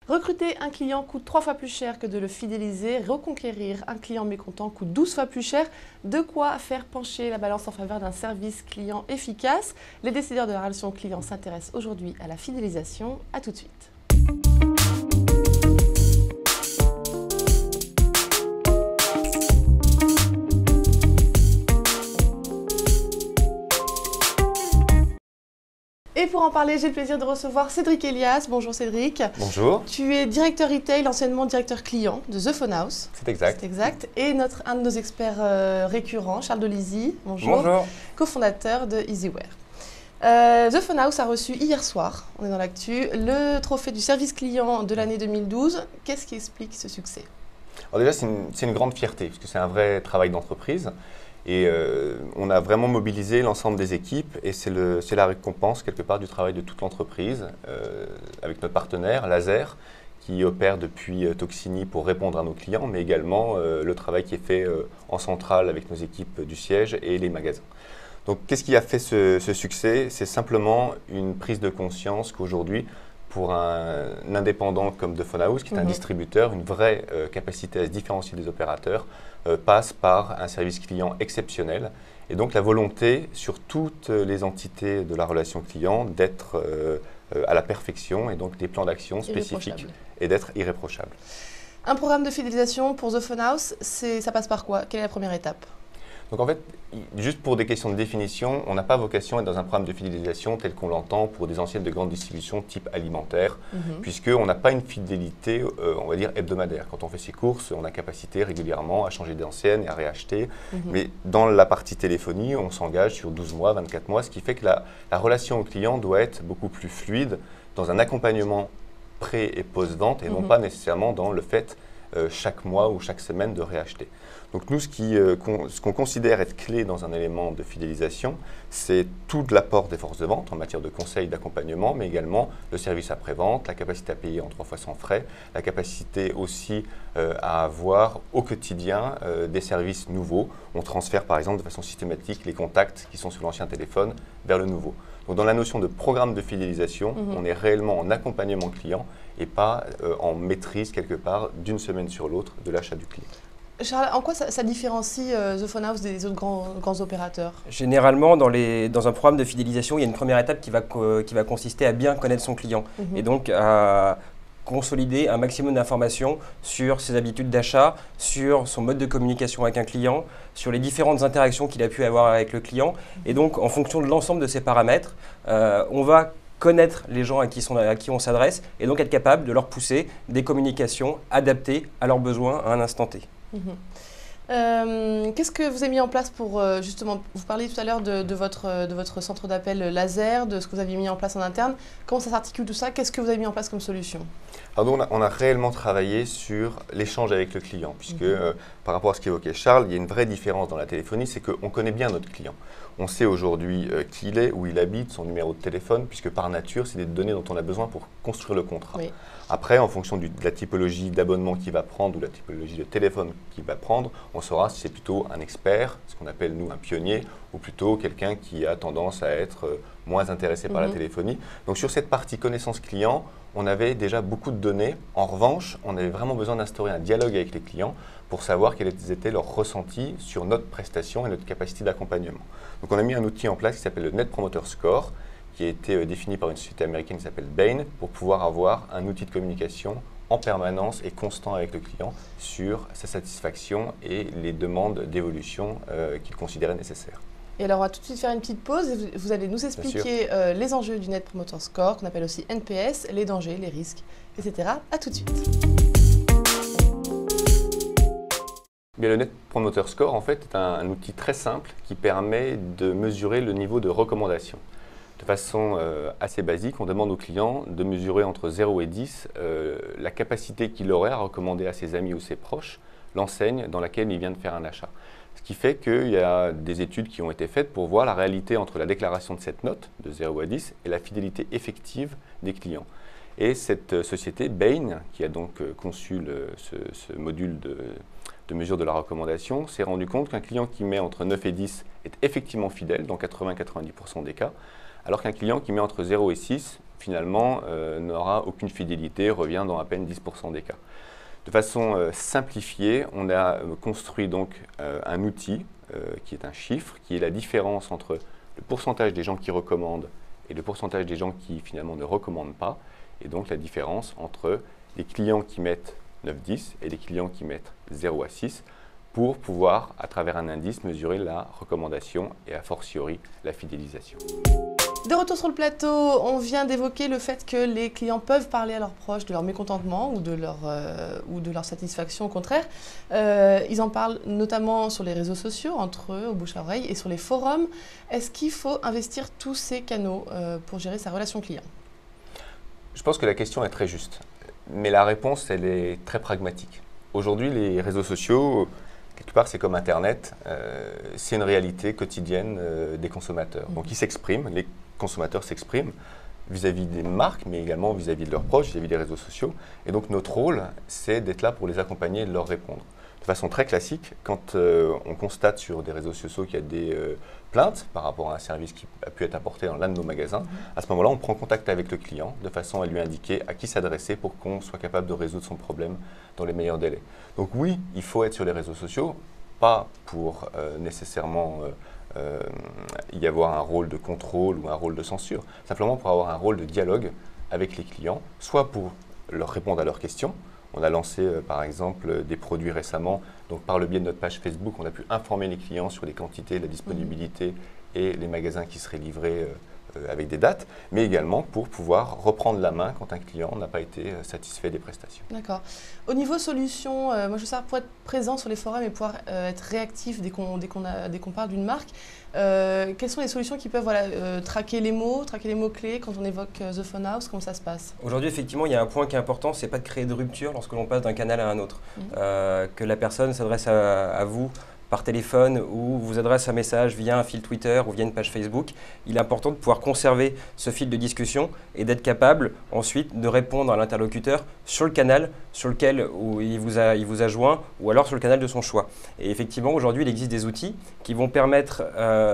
Recruter un client coûte 3 fois plus cher que de le fidéliser. Reconquérir un client mécontent coûte 12 fois plus cher. De quoi faire pencher la balance en faveur d'un service client efficace. Les décideurs de la relation client s'intéressent aujourd'hui à la fidélisation. A tout de suite. Et pour en parler, j'ai le plaisir de recevoir Cédric Elias. Bonjour Cédric. Bonjour. Tu es directeur retail, anciennement directeur client de The Phone House. C'est exact. C'est exact. Et un de nos experts récurrents, Charles Dolisi. Bonjour. Bonjour. Cofondateur de Easyware. The Phone House a reçu hier soir, on est dans l'actu, le trophée du service client de l'année 2012. Qu'est-ce qui explique ce succès? Alors déjà, c'est une grande fierté, parce que c'est un vrai travail d'entreprise. Et on a vraiment mobilisé l'ensemble des équipes et c'est la récompense quelque part du travail de toute l'entreprise avec notre partenaire Laser qui opère depuis Toxini pour répondre à nos clients, mais également le travail qui est fait en centrale avec nos équipes du siège et les magasins. Donc qu'est-ce qui a fait ce succès? C'est simplement une prise de conscience qu'aujourd'hui, pour un indépendant comme The Phone House, qui est un distributeur, une vraie capacité à se différencier des opérateurs, passe par un service client exceptionnel. Et donc la volonté sur toutes les entités de la relation client d'être à la perfection et donc des plans d'action spécifiques et d'être irréprochable. Un programme de fidélisation pour The Phone House, ça passe par quoi? Quelle est la première étape? Donc en fait, juste pour des questions de définition, on n'a pas vocation à être dans un programme de fidélisation tel qu'on l'entend pour des enseignes de grande distribution type alimentaire, puisqu'on n'a pas une fidélité, on va dire, hebdomadaire. Quand on fait ses courses, on a capacité régulièrement à changer d'enseigne et à réacheter. Mais dans la partie téléphonie, on s'engage sur 12 mois, 24 mois, ce qui fait que la relation au client doit être beaucoup plus fluide dans un accompagnement pré- et post-vente et non pas nécessairement dans le fait chaque mois ou chaque semaine de réacheter. Donc nous, ce qu'on considère être clé dans un élément de fidélisation, c'est tout l'apport des forces de vente en matière de conseil, d'accompagnement, mais également le service après-vente, la capacité à payer en 3 fois sans frais, la capacité aussi à avoir au quotidien des services nouveaux. On transfère par exemple de façon systématique les contacts qui sont sur l'ancien téléphone vers le nouveau. Donc dans la notion de programme de fidélisation, on est réellement en accompagnement client et pas en maîtrise quelque part d'une semaine sur l'autre de l'achat du client. Charles, en quoi ça différencie The Phone House des autres grands opérateurs? Généralement, dans un programme de fidélisation, il y a une première étape qui va consister à bien connaître son client et donc à consolider un maximum d'informations sur ses habitudes d'achat, sur son mode de communication avec un client, sur les différentes interactions qu'il a pu avoir avec le client. Et donc, en fonction de l'ensemble de ces paramètres, on va connaître les gens à qui on s'adresse et donc être capable de leur pousser des communications adaptées à leurs besoins à un instant T. Qu'est-ce que vous avez mis en place pour justement, vous parliez tout à l'heure de votre centre d'appel laser, de ce que vous aviez mis en place en interne. Comment ça s'articule tout ça? Qu'est-ce que vous avez mis en place comme solution? Alors nous, on a réellement travaillé sur l'échange avec le client, puisque par rapport à ce qu'évoquait Charles, il y a une vraie différence dans la téléphonie, c'est qu'on connaît bien notre client. On sait aujourd'hui qui il est, où il habite, son numéro de téléphone, puisque par nature, c'est des données dont on a besoin pour construire le contrat. Oui. Après, en fonction de la typologie d'abonnement qu'il va prendre ou la typologie de téléphone qu'il va prendre, on saura si c'est plutôt un expert, ce qu'on appelle nous un pionnier, ou plutôt quelqu'un qui a tendance à être moins intéressé par la téléphonie. Donc sur cette partie connaissance client, on avait déjà beaucoup de données. En revanche, on avait vraiment besoin d'instaurer un dialogue avec les clients pour savoir quels étaient leurs ressentis sur notre prestation et notre capacité d'accompagnement. Donc on a mis un outil en place qui s'appelle le Net Promoter Score, qui a été défini par une société américaine qui s'appelle Bain, pour pouvoir avoir un outil de communication en permanence et constant avec le client sur sa satisfaction et les demandes d'évolution qu'il considérait nécessaires. Et alors, on va tout de suite faire une petite pause et vous allez nous expliquer les enjeux du Net Promoter Score, qu'on appelle aussi NPS, les dangers, les risques, etc. A tout de suite. Bien, le Net Promoter Score, en fait, est un outil très simple qui permet de mesurer le niveau de recommandation. De façon assez basique, on demande au client de mesurer entre 0 et 10 la capacité qu'il aurait à recommander à ses amis ou ses proches l'enseigne dans laquelle il vient de faire un achat. Ce qui fait qu'il y a des études qui ont été faites pour voir la réalité entre la déclaration de cette note de 0 à 10 et la fidélité effective des clients. Et cette société, Bain, qui a donc conçu ce module de mesure de la recommandation, s'est rendu compte qu'un client qui met entre 9 et 10 est effectivement fidèle dans 80-90% des cas, alors qu'un client qui met entre 0 et 6 finalement, n'aura aucune fidélité, revient dans à peine 10% des cas. De façon simplifiée, on a construit donc un outil qui est un chiffre, qui est la différence entre le pourcentage des gens qui recommandent et le pourcentage des gens qui finalement ne recommandent pas, et donc la différence entre les clients qui mettent 9-10 et les clients qui mettent 0 à 6 pour pouvoir, à travers un indice, mesurer la recommandation et a fortiori la fidélisation. De retour sur le plateau, on vient d'évoquer le fait que les clients peuvent parler à leurs proches de leur mécontentement ou de leur satisfaction au contraire. Ils en parlent notamment sur les réseaux sociaux, entre eux, au bouche à oreille, et sur les forums. Est-ce qu'il faut investir tous ces canaux pour gérer sa relation client? Je pense que la question est très juste, mais la réponse, elle est très pragmatique. Aujourd'hui, les réseaux sociaux, quelque part, c'est comme Internet, c'est une réalité quotidienne des consommateurs. Donc, ils s'expriment, les consommateurs s'expriment vis-à-vis des marques, mais également vis-à-vis de leurs proches, vis-à-vis des réseaux sociaux. Et donc, notre rôle, c'est d'être là pour les accompagner et de leur répondre. De façon très classique, quand on constate sur des réseaux sociaux qu'il y a des plaintes par rapport à un service qui a pu être apporté dans l'un de nos magasins, à ce moment-là, on prend contact avec le client de façon à lui indiquer à qui s'adresser pour qu'on soit capable de résoudre son problème dans les meilleurs délais. Donc oui, il faut être sur les réseaux sociaux, pas pour nécessairement y avoir un rôle de contrôle ou un rôle de censure, simplement pour avoir un rôle de dialogue avec les clients, soit pour leur répondre à leurs questions. On a lancé par exemple des produits récemment, donc par le biais de notre page Facebook, on a pu informer les clients sur les quantités, la disponibilité et les magasins qui seraient livrés avec des dates, mais également pour pouvoir reprendre la main quand un client n'a pas été satisfait des prestations. D'accord. Au niveau solution, moi je veux savoir, pour être présent sur les forums et pouvoir être réactif dès qu'on parle d'une marque, quelles sont les solutions qui peuvent traquer les mots-clés quand on évoque The Phone House? Comment ça se passe? Aujourd'hui, effectivement, il y a un point qui est important, c'est pas de créer de rupture lorsque l'on passe d'un canal à un autre. Que la personne s'adresse à vous par téléphone ou vous adresse un message via un fil Twitter ou via une page Facebook, il est important de pouvoir conserver ce fil de discussion et d'être capable ensuite de répondre à l'interlocuteur sur le canal sur lequel il vous a joint ou alors sur le canal de son choix. Et effectivement, aujourd'hui, il existe des outils qui vont permettre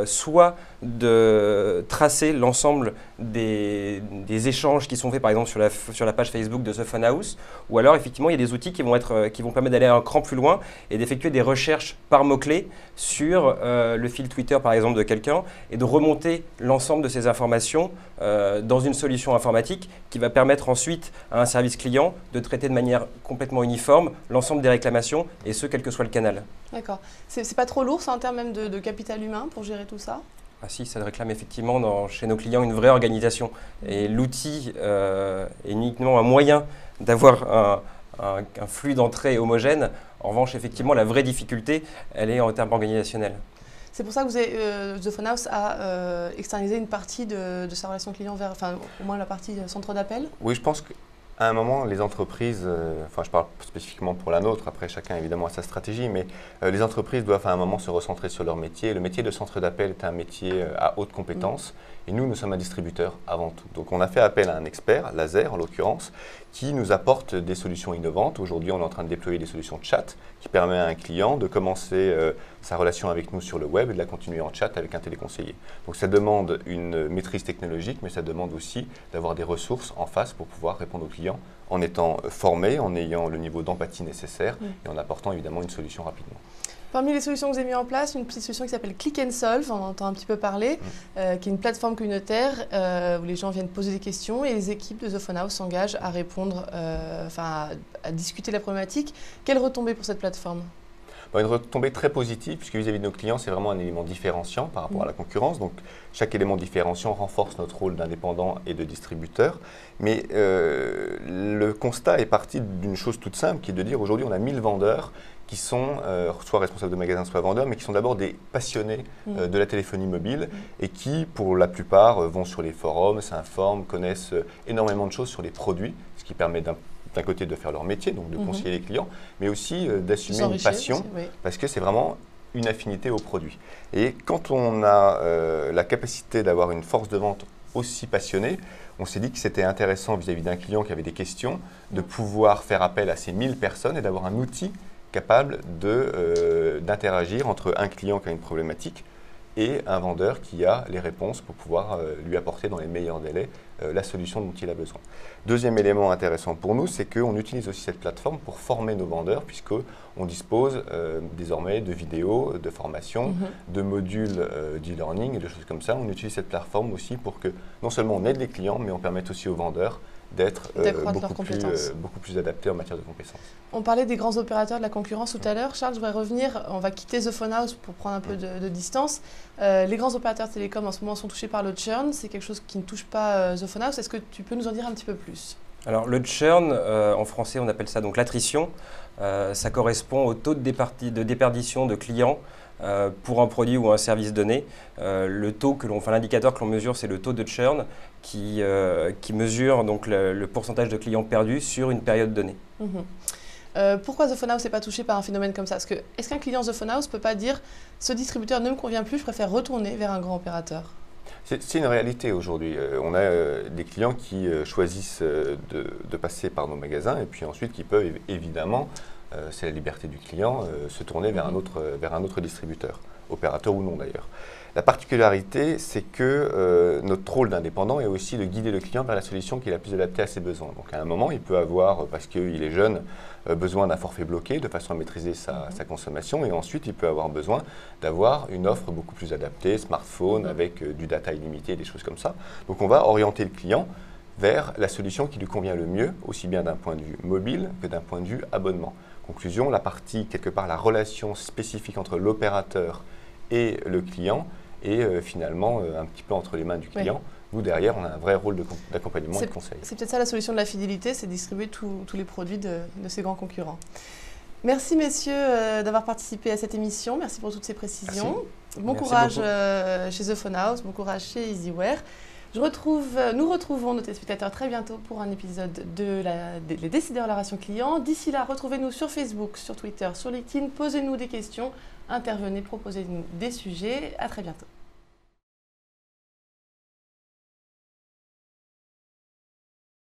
soit de tracer l'ensemble des échanges qui sont faits par exemple sur la page Facebook de The Phone House, ou alors effectivement il y a des outils qui vont permettre d'aller un cran plus loin et d'effectuer des recherches par mots-clés sur le fil Twitter par exemple de quelqu'un et de remonter l'ensemble de ces informations dans une solution informatique qui va permettre ensuite à un service client de traiter de manière complètement uniforme l'ensemble des réclamations et ce quel que soit le canal. D'accord. C'est pas trop lourd ça en termes même de capital humain pour gérer tout ça? Ah si, ça réclame effectivement chez nos clients une vraie organisation. Et l'outil est uniquement un moyen d'avoir un flux d'entrée homogène. En revanche, effectivement, la vraie difficulté, elle est en termes organisationnels. C'est pour ça que The Phone House a externalisé une partie de sa relation client vers, enfin au moins la partie centre d'appel? Oui, je pense qu'à un moment, les entreprises, enfin je parle spécifiquement pour la nôtre, après chacun évidemment a sa stratégie, mais les entreprises doivent à un moment se recentrer sur leur métier. Le métier de centre d'appel est un métier à haute compétence et nous sommes un distributeur avant tout. Donc on a fait appel à un expert, Laser en l'occurrence, qui nous apporte des solutions innovantes. Aujourd'hui, on est en train de déployer des solutions de chat qui permet à un client de commencer sa relation avec nous sur le web et de la continuer en chat avec un téléconseiller. Donc ça demande une maîtrise technologique, mais ça demande aussi d'avoir des ressources en face pour pouvoir répondre aux clients en étant formé, en ayant le niveau d'empathie nécessaire et en apportant évidemment une solution rapidement. Parmi les solutions que vous avez mises en place, une petite solution qui s'appelle Click and Solve, on en entend un petit peu parler, qui est une plateforme communautaire où les gens viennent poser des questions et les équipes de The Phone House s'engagent à répondre, à discuter de la problématique. Quelle retombée pour cette plateforme? Une retombée très positive, puisque vis-à-vis de nos clients, c'est vraiment un élément différenciant par rapport à la concurrence. Donc, chaque élément différenciant renforce notre rôle d'indépendant et de distributeur. Mais le constat est parti d'une chose toute simple, qui est de dire aujourd'hui, on a 1000 vendeurs qui sont soit responsables de magasins, soit vendeurs, mais qui sont d'abord des passionnés de la téléphonie mobile et qui, pour la plupart, vont sur les forums, s'informent, connaissent énormément de choses sur les produits, ce qui permet d'un côté de faire leur métier, donc de conseiller les clients, mais aussi d'assumer une passion, aussi, parce que c'est vraiment une affinité au produit. Et quand on a la capacité d'avoir une force de vente aussi passionnée, on s'est dit que c'était intéressant vis-à-vis d'un client qui avait des questions, de pouvoir faire appel à ces 1000 personnes et d'avoir un outil capable d'interagir entre un client qui a une problématique et un vendeur qui a les réponses pour pouvoir lui apporter dans les meilleurs délais la solution dont il a besoin. Deuxième élément intéressant pour nous, c'est qu'on utilise aussi cette plateforme pour former nos vendeurs, puisqu'on dispose désormais de vidéos, de formations, de modules d'e-learning et de choses comme ça. On utilise cette plateforme aussi pour que non seulement on aide les clients, mais on permette aussi aux vendeurs d'être beaucoup plus adaptés en matière de compétences. On parlait des grands opérateurs de la concurrence tout à l'heure. Charles, je voudrais revenir, on va quitter The Phone House pour prendre un peu de distance. Les grands opérateurs télécoms en ce moment sont touchés par le churn. C'est quelque chose qui ne touche pas The Phone House. Est-ce que tu peux nous en dire un petit peu plus? Alors le churn, en français on appelle ça donc l'attrition. Ça correspond au taux de déperdition de clients pour un produit ou un service donné. L'indicateur que l'on mesure, c'est le taux de churn qui mesure donc le pourcentage de clients perdus sur une période donnée. Pourquoi The Phone House n'est pas touché par un phénomène comme ça? Est-ce qu'un client The Phone House ne peut pas dire « ce distributeur ne me convient plus, je préfère retourner vers un grand opérateur » ? C'est une réalité aujourd'hui. On a des clients qui choisissent de passer par nos magasins et puis ensuite qui peuvent évidemment, c'est la liberté du client, se tourner vers un autre distributeur, opérateur ou non d'ailleurs. La particularité, c'est que notre rôle d'indépendant est aussi de guider le client vers la solution qui est la plus adaptée à ses besoins. Donc à un moment, il peut avoir, parce qu'il est jeune, besoin d'un forfait bloqué de façon à maîtriser sa consommation, et ensuite il peut avoir besoin d'avoir une offre beaucoup plus adaptée, smartphone, avec du data illimité, des choses comme ça. Donc on va orienter le client vers la solution qui lui convient le mieux, aussi bien d'un point de vue mobile que d'un point de vue abonnement. Conclusion, la partie, quelque part, la relation spécifique entre l'opérateur et le client est finalement un petit peu entre les mains du client. Oui. Nous, derrière, on a un vrai rôle d'accompagnement et de conseil. C'est peut-être ça la solution de la fidélité, c'est distribuer tous les produits de ces grands concurrents. Merci messieurs d'avoir participé à cette émission, merci pour toutes ces précisions. Merci. Bon courage chez The Phone House, bon courage chez Easyware. Nous retrouvons nos téléspectateurs très bientôt pour un épisode Les décideurs de la relation client. D'ici là, retrouvez-nous sur Facebook, sur Twitter, sur LinkedIn, posez-nous des questions, intervenez, proposez-nous des sujets. À très bientôt.